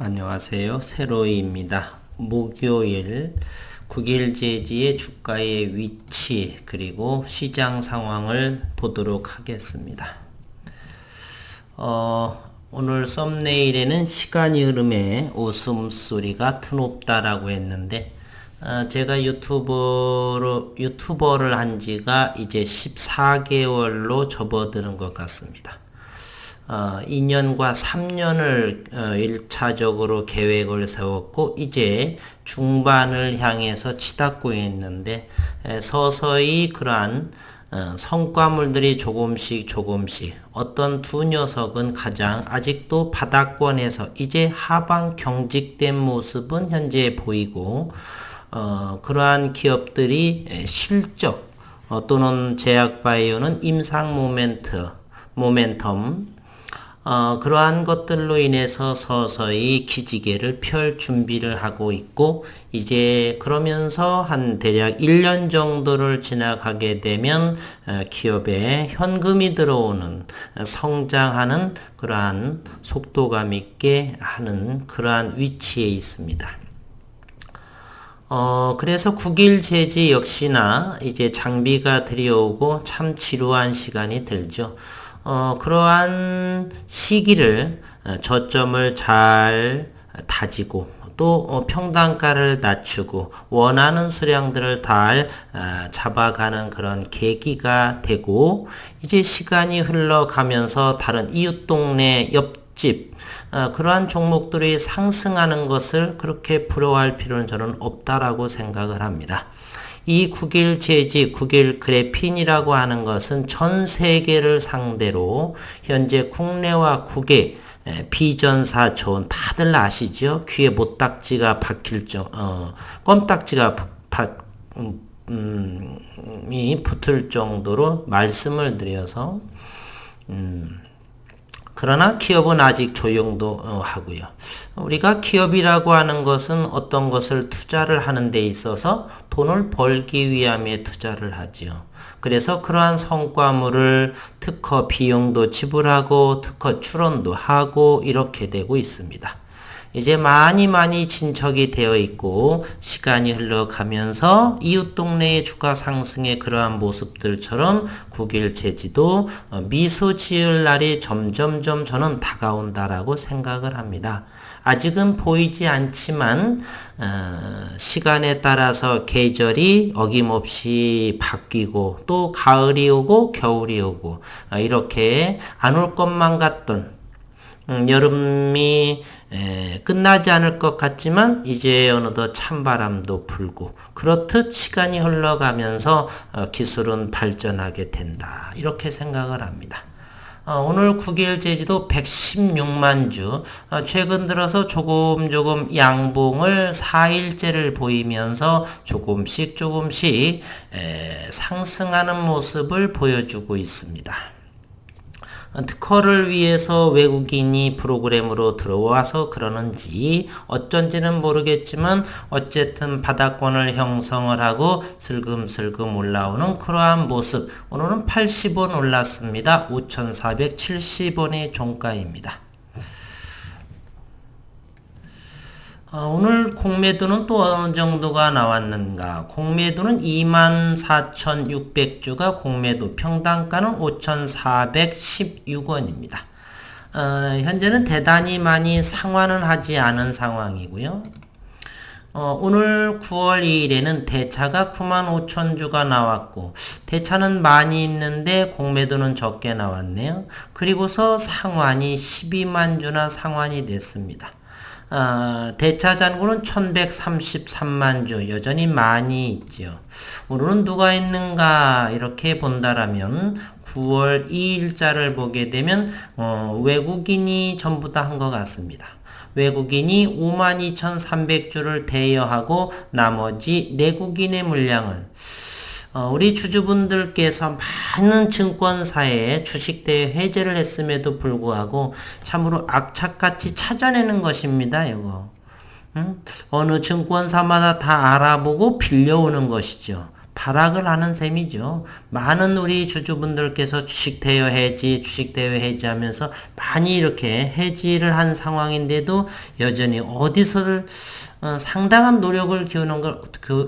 안녕하세요. 세로이입니다. 목요일 9일 제지의 주가의 위치 그리고 시장 상황을 보도록 하겠습니다. 오늘 썸네일에는 시간이 흐름에 웃음소리가 드높다라고 했는데 제가 유튜버를 한 지가 이제 14개월로 접어드는 것 같습니다. 2년과 3년을 1차적으로 계획을 세웠고 이제 중반을 향해서 치닫고 있는데 서서히 그러한 성과물들이 조금씩 어떤 두 녀석은 가장 아직도 바닥권에서 이제 하방 경직된 모습은 현재 보이고 그러한 기업들이 실적 또는 제약바이오는 임상 모멘텀 그러한 것들로 인해서 서서히 기지개를 펼 준비를 하고 있고 이제 그러면서 한 대략 1년 정도를 지나가게 되면 기업에 현금이 들어오는 성장하는 그러한 속도감 있게 하는 그러한 위치에 있습니다. 그래서 9일 제지 역시나 이제 장비가 들여오고 참 지루한 시간이 들죠. 그러한 시기를 저점을 잘 다지고 또 평단가를 낮추고 원하는 수량들을 잘 잡아가는 그런 계기가 되고 이제 시간이 흘러가면서 다른 이웃 동네 옆집 그러한 종목들이 상승하는 것을 그렇게 부러워할 필요는 저는 없다라고 생각을 합니다. 이 9일 제지, 9일 그래핀이라고 하는 것은 전 세계를 상대로 현재 국내와 국외 비전사 존 다들 아시죠? 귀에 못딱지가 박힐 껌딱지가 붙을 정도로 말씀을 드려서 그러나 기업은 아직 조용도 하고요. 우리가 기업이라고 하는 것은 어떤 것을 투자를 하는 데 있어서 돈을 벌기 위함에 투자를 하죠. 그래서 그러한 성과물을 특허 비용도 지불하고 특허 출원도 하고 이렇게 되고 있습니다. 이제 많이 진척이 되어 있고 시간이 흘러가면서 이웃 동네의 주가 상승의 그러한 모습들처럼 9일 제지도 미소 지을 날이 점점 저는 다가온다라고 생각을 합니다. 아직은 보이지 않지만 시간에 따라서 계절이 어김없이 바뀌고 또 가을이 오고 겨울이 오고 이렇게 안 올 것만 같던 여름이 끝나지 않을 것 같지만 이제 어느덧 찬바람도 불고 그렇듯 시간이 흘러가면서 기술은 발전하게 된다 이렇게 생각을 합니다. 오늘 9일 제지도 116만 주 최근 들어서 조금 양봉을 4일째를 보이면서 조금씩 상승하는 모습을 보여주고 있습니다. 특허를 위해서 외국인이 프로그램으로 들어와서 그러는지 어쩐지는 모르겠지만 어쨌든 바닥권을 형성을 하고 슬금슬금 올라오는 그러한 모습. 오늘은 80원 올랐습니다. 5,470원의 종가입니다. 오늘 공매도는 또 어느 정도가 나왔는가? 공매도는 24,600주가 공매도, 평단가는 5,416원입니다. 현재는 대단히 많이 상환은 하지 않은 상황이고요. 오늘 9월 2일에는 대차가 95,000주가 나왔고 대차는 많이 있는데 공매도는 적게 나왔네요. 그리고서 상환이 12만 주나 상환이 됐습니다. 대차 잔고는 1133만 주 여전히 많이 있죠. 오늘은 누가 있는가 이렇게 본다라면 9월 2일자를 보게 되면 외국인이 전부 다 한 것 같습니다. 외국인이 52,300주를 대여하고 나머지 내국인의 물량을 우리 주주분들께서 많은 증권사에 주식대여 해제를 했음에도 불구하고 참으로 악착같이 찾아내는 것입니다. 이거 어느 증권사마다 다 알아보고 빌려오는 것이죠. 발악을 하는 셈이죠. 많은 우리 주주분들께서 주식 대여 해지, 주식 대여 해지 하면서 많이 이렇게 해지를 한 상황인데도 여전히 어디서를 상당한 노력을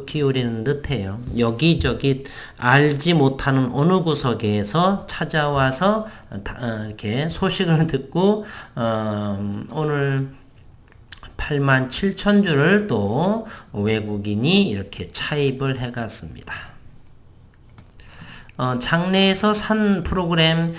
기울이는 듯해요. 여기저기 알지 못하는 어느 구석에서 찾아와서 이렇게 소식을 듣고 오늘 87,000주를 또 외국인이 이렇게 차입을 해갔습니다. 장내에서 산 프로그램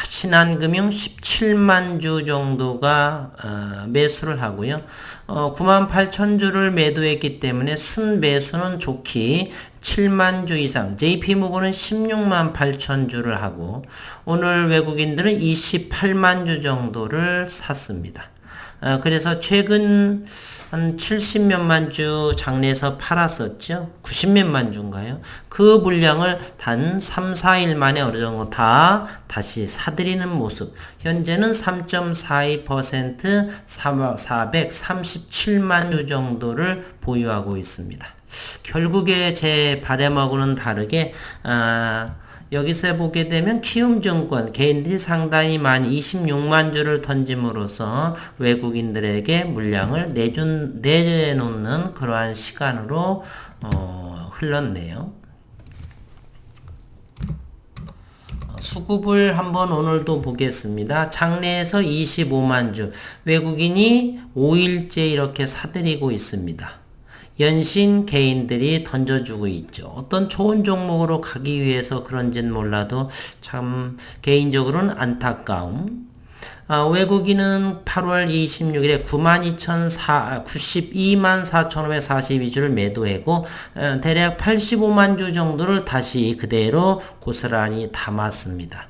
신한금융 17만 주 정도가 매수를 하고요. 98,000주를 매도했기 때문에 순매수는 좋기 7만 주 이상, JP모건은 16만 8천 주를 하고 오늘 외국인들은 28만 주 정도를 샀습니다. 그래서 최근 한 70몇만 주 장내에서 팔았었죠. 90몇만 주인가요? 그 물량을 단 3, 4일 만에 어느 정도 다시 사들이는 모습. 현재는 3.42% 437만 주 정도를 보유하고 있습니다. 결국에 제 바람하고는 다르게 여기서 보게 되면 키움증권 개인들이 상당히 많이 26만 주를 던짐으로써 외국인들에게 물량을 내놓는 그러한 시간으로 흘렀네요. 수급을 한번 오늘도 보겠습니다. 장내에서 25만 주, 외국인이 5일째 이렇게 사들이고 있습니다. 연신 개인들이 던져주고 있죠. 어떤 좋은 종목으로 가기 위해서 그런지는 몰라도 참 개인적으로는 안타까움. 외국인은 8월 26일에 92만 4,542주를 매도하고 대략 85만 주 정도를 다시 그대로 고스란히 담았습니다.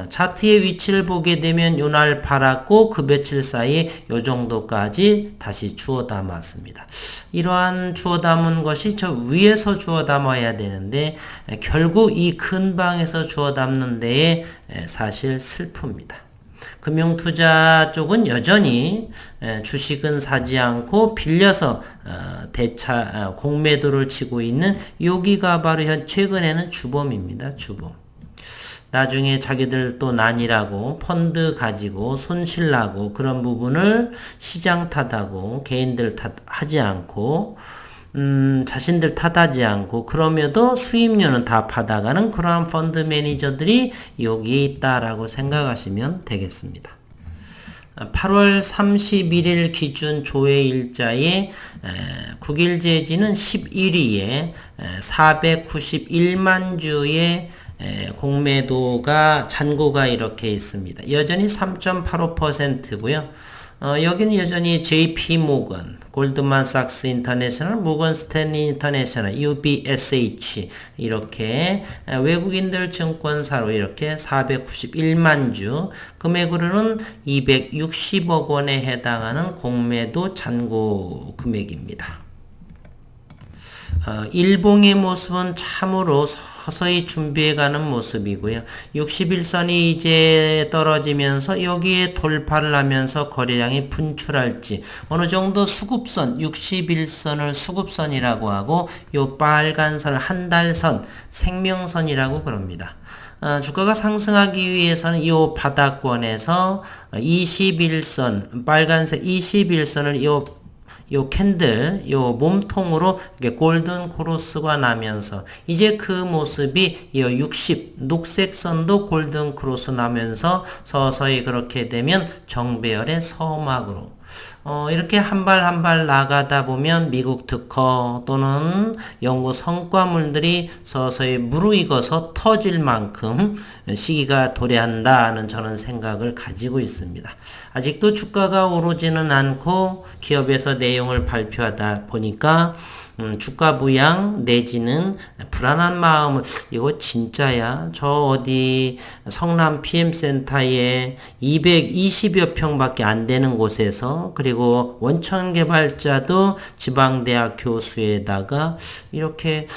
차트의 위치를 보게 되면 요날 팔았고 그 며칠 사이에 요 정도까지 다시 주워 담았습니다. 이러한 주워 담은 것이 저 위에서 주워 담아야 되는데 결국 이 근방에서 주워 담는 데에 사실 슬픕니다. 금융투자 쪽은 여전히 주식은 사지 않고 빌려서 공매도를 치고 있는 여기가 바로 최근에는 주범입니다. 주범. 나중에 자기들 또 난이라고 펀드 가지고 손실나고 그런 부분을 시장 탓하고 개인들 탓하지 않고 자신들 탓하지 않고 그러면도 수입료는 다 받아가는 그러한 펀드 매니저들이 여기에 있다라고 생각하시면 되겠습니다. 8월 31일 기준 조회 일자에 국일제지는 11위에 491만 주의 공매도가 잔고가 이렇게 있습니다. 여전히 3.85%고요. 여기는 여전히 JP모건, 골드만삭스 인터내셔널, 모건 스탠리 인터내셔널, UBSH 이렇게 외국인들 증권사로 이렇게 491만 주 금액으로는 260억 원에 해당하는 공매도 잔고 금액입니다. 일봉의 모습은 참으로 서서히 준비해가는 모습이고요. 61선이 이제 떨어지면서 여기에 돌파를 하면서 거래량이 분출할지 어느 정도 수급선 61선을 수급선이라고 하고 요 빨간 선 한 달선 생명선이라고 그럽니다. 주가가 상승하기 위해서는 이 바닥권에서 21선 빨간색 21선을 요 캔들, 요 몸통으로 골든 크로스가 나면서 이제 그 모습이 60 녹색 선도 골든 크로스 나면서 서서히 그렇게 되면 정배열의 서막으로 이렇게 한 발 한 발 나가다 보면 미국 특허 또는 연구 성과물들이 서서히 무르익어서 터질 만큼 시기가 도래한다는 저는 생각을 가지고 있습니다. 아직도 주가가 오르지는 않고 기업에서 내용을 발표하다 보니까 주가 부양 내지는 불안한 마음을 이거 진짜야? 저 어디 성남 PM센터에 220여 평밖에 안 되는 곳에서 그리고 원천개발자도 지방대학 교수에다가 이렇게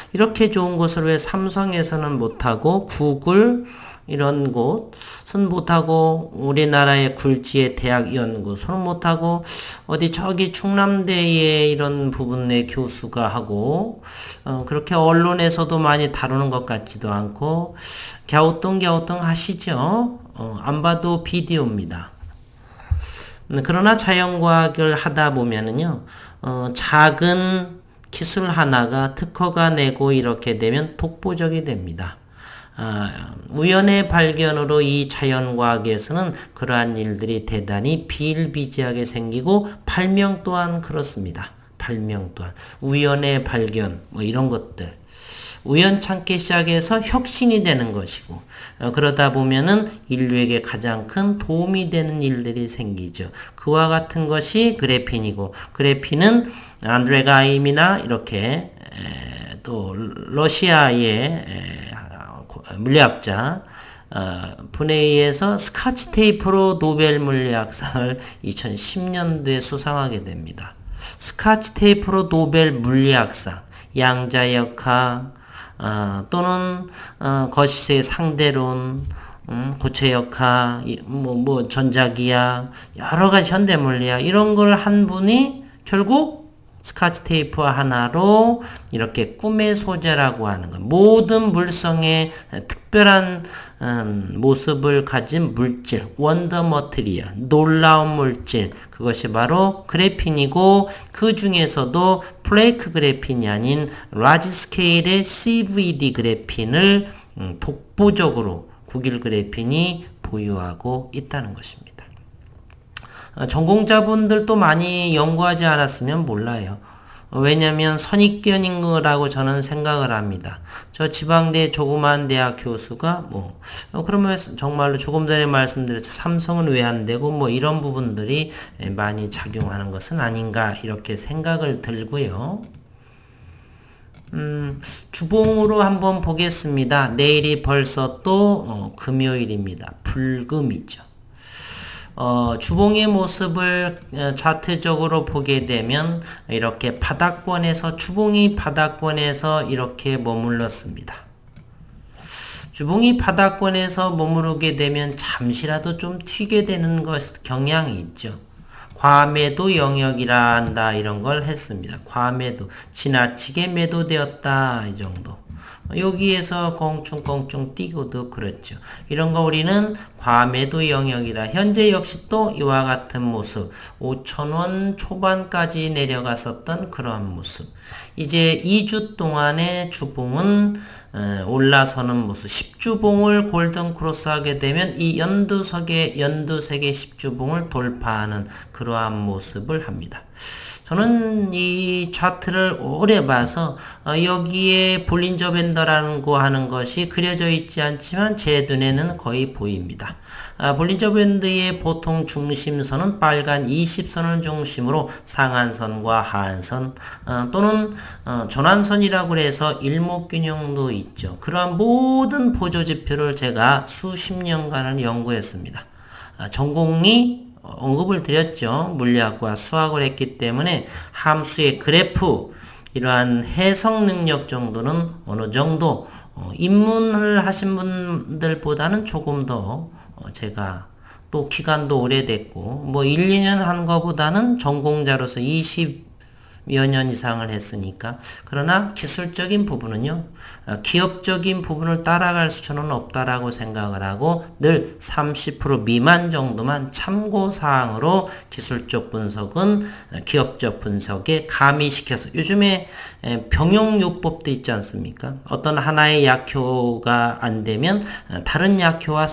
좋은 곳을 왜 삼성에서는 못하고 구글 이런 곳 손 못하고 우리나라의 굴지의 대학 연구소는 못하고 어디 저기 충남대의 이런 부분의 교수가 하고 그렇게 언론에서도 많이 다루는 것 같지도 않고 갸우뚱갸우뚱 하시죠. 안 봐도 비디오입니다. 그러나 자연과학을 하다 보면은요, 작은 기술 하나가 특허가 내고 이렇게 되면 독보적이 됩니다. 우연의 발견으로 이 자연과학에서는 그러한 일들이 대단히 비일비재하게 생기고 발명 또한 그렇습니다. 발명 또한 우연의 발견 뭐 이런 것들 우연찮게 시작해서 혁신이 되는 것이고 그러다 보면은 인류에게 가장 큰 도움이 되는 일들이 생기죠. 그와 같은 것이 그래핀이고 그래핀은 안드레 가임이나 이렇게 또 러시아의 물리학자 분에 의해서 스카치 테이프로 노벨 물리학상을 2010년도에 수상하게 됩니다. 스카치 테이프로 노벨 물리학상, 양자역학 또는 거시의 상대론, 고체역학, 전자기학, 여러 가지 현대물리학 이런 걸 한 분이 결국 스카치 테이프 하나로 이렇게 꿈의 소재라고 하는 것. 모든 물성의 특별한 모습을 가진 물질, 원더 머티리얼, 놀라운 물질, 그것이 바로 그래핀이고 그 중에서도 플레이크 그래핀이 아닌 라지 스케일의 CVD 그래핀을 독보적으로 국일 그래핀이 보유하고 있다는 것입니다. 전공자분들도 많이 연구하지 않았으면 몰라요. 왜냐하면 선입견인 거라고 저는 생각을 합니다. 저 지방대 조그만 대학 교수가 그러면 정말로 조금 전에 말씀드렸죠. 삼성은 왜 안 되고 이런 부분들이 많이 작용하는 것은 아닌가 이렇게 생각을 들고요. 주봉으로 한번 보겠습니다. 내일이 벌써 또 금요일입니다. 불금이죠. 주봉의 모습을 차트적으로 보게 되면 이렇게 바닥권에서 주봉이 바닥권에서 이렇게 머물렀습니다. 주봉이 바닥권에서 머무르게 되면 잠시라도 좀 튀게 되는 경향이 있죠. 과매도 영역이라 한다 이런 걸 했습니다. 과매도 지나치게 매도되었다 이 정도. 여기에서 껑충껑충 뛰고도 그렇죠. 이런 거 우리는 과매도 영역이다. 현재 역시 또 이와 같은 모습 5,000원 초반까지 내려갔었던 그러한 모습. 이제 2주 동안의 주봉은 올라서는 모습 10주봉을 골든 크로스 하게 되면 이 연두색의 10주봉을 돌파하는 그러한 모습을 합니다. 저는 이 차트를 오래 봐서 여기에 볼린저 밴더라는 거 하는 것이 그려져 있지 않지만 제 눈에는 거의 보입니다. 볼린저 밴드의 보통 중심선은 빨간 20선을 중심으로 상한선과 하한선 또는 전환선이라고 해서 일목균형도 있죠. 그러한 모든 보조지표를 제가 수십 년간을 연구했습니다. 전공이 언급을 드렸죠. 물리학과 수학을 했기 때문에 함수의 그래프 이러한 해석 능력 정도는 어느 정도 입문을 하신 분들보다는 조금 더 제가 또 기간도 오래됐고 1, 2년 한 거보다는 전공자로서 20여 년 이상을 했으니까 그러나 기술적인 부분은요 기업적인 부분을 따라갈 수는 없다라고 생각을 하고 늘 30% 미만 정도만 참고사항으로 기술적 분석은 기업적 분석에 가미시켜서 요즘에 병용요법도 있지 않습니까? 어떤 하나의 약효가 안 되면 다른 약효와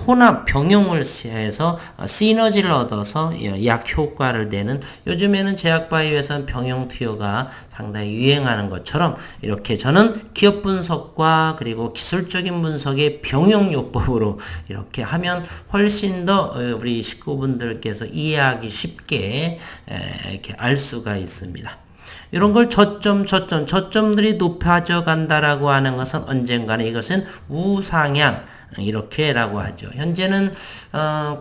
혼합 병용을 해서 시너지를 얻어서 약 효과를 내는 요즘에는 제약바이오에서는 병용 투여가 상당히 유행하는 것처럼 이렇게 저는 기업 분석과 그리고 기술적인 분석의 병용요법으로 이렇게 하면 훨씬 더 우리 식구분들께서 이해하기 쉽게 이렇게 알 수가 있습니다. 이런 걸 저점들이 높아져 간다라고 하는 것은 언젠가는 이것은 우상향 이렇게라고 하죠. 현재는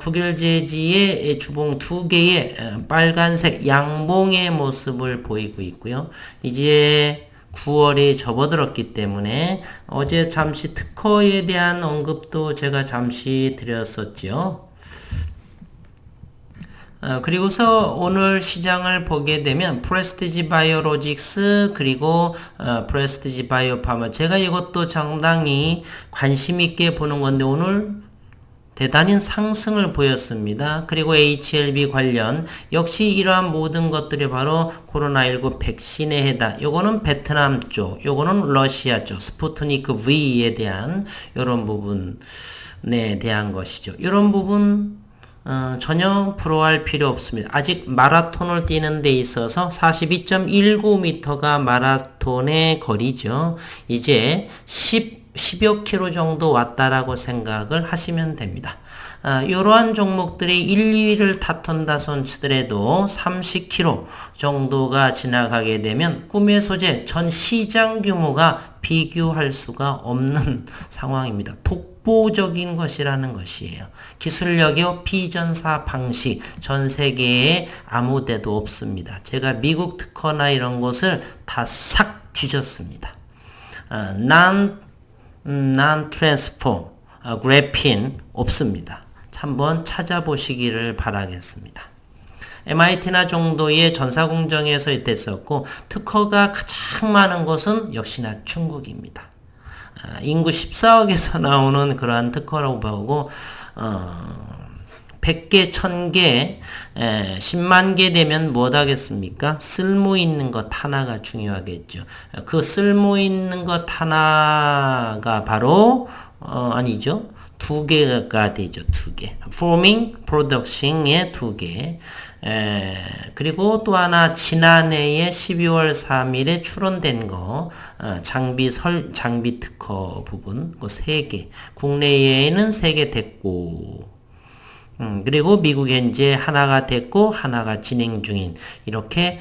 국일제지의 주봉 두 개의 빨간색 양봉의 모습을 보이고 있고요. 이제 9월에 접어들었기 때문에 어제 잠시 특허에 대한 언급도 제가 잠시 드렸었죠. 그리고서 오늘 시장을 보게 되면 프레스티지 바이오로직스 그리고 프레스티지 바이오파마 제가 이것도 상당히 관심 있게 보는 건데 오늘 대단히 상승을 보였습니다. 그리고 HLB 관련 역시 이러한 모든 것들이 바로 코로나19 백신에 해당. 요거는 베트남 쪽, 요거는 러시아 쪽, 스푸트니크 V에 대한 이런 부분에 대한 것이죠. 이런 부분 전혀 부러워할 필요 없습니다. 아직 마라톤을 뛰는 데 있어서 42.19m가 마라톤의 거리죠. 이제 10여 킬로 정도 왔다라고 생각을 하시면 됩니다. 이러한 종목들이 1, 2위를 다툰다 손치더라도 30km 정도가 지나가게 되면 꿈의 소재 전 시장 규모가 비교할 수가 없는 상황입니다. 독보적인 것이라는 것이에요. 기술력의 비전사 방식 전 세계에 아무 데도 없습니다. 제가 미국 특허나 이런 것을 다 싹 뒤졌습니다. non-transform, 그래핀 없습니다. 한번 찾아보시기를 바라겠습니다. MIT나 정도의 전사공정에서 됐었고 특허가 가장 많은 것은 역시나 중국입니다. 인구 14억에서 나오는 그러한 특허라고 보고 100개, 1000개, 10만 개 되면 뭐 하겠습니까? 쓸모 있는 것 하나가 중요하겠죠. 그 쓸모 있는 것 하나가 바로 아니죠. 2개가 되죠. 2개. Forming, Production의 2개. 그리고 또 하나 지난해에 12월 3일에 출원된 거 장비 특허 부분 그 3개. 국내에는 3개 됐고 그리고 미국에 이제 하나가 됐고 하나가 진행 중인 이렇게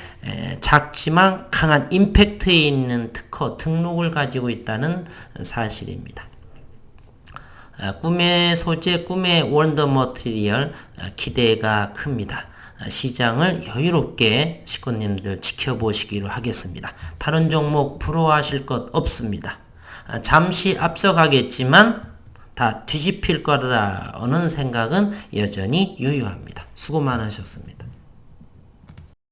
작지만 강한 임팩트에 있는 특허 등록을 가지고 있다는 사실입니다. 꿈의 소재, 꿈의 원더 머티리얼 기대가 큽니다. 시장을 여유롭게 식구님들 지켜보시기로 하겠습니다. 다른 종목 부러워하실 것 없습니다. 잠시 앞서가겠지만 다 뒤집힐 거라는 생각은 여전히 유효합니다. 수고 많으셨습니다.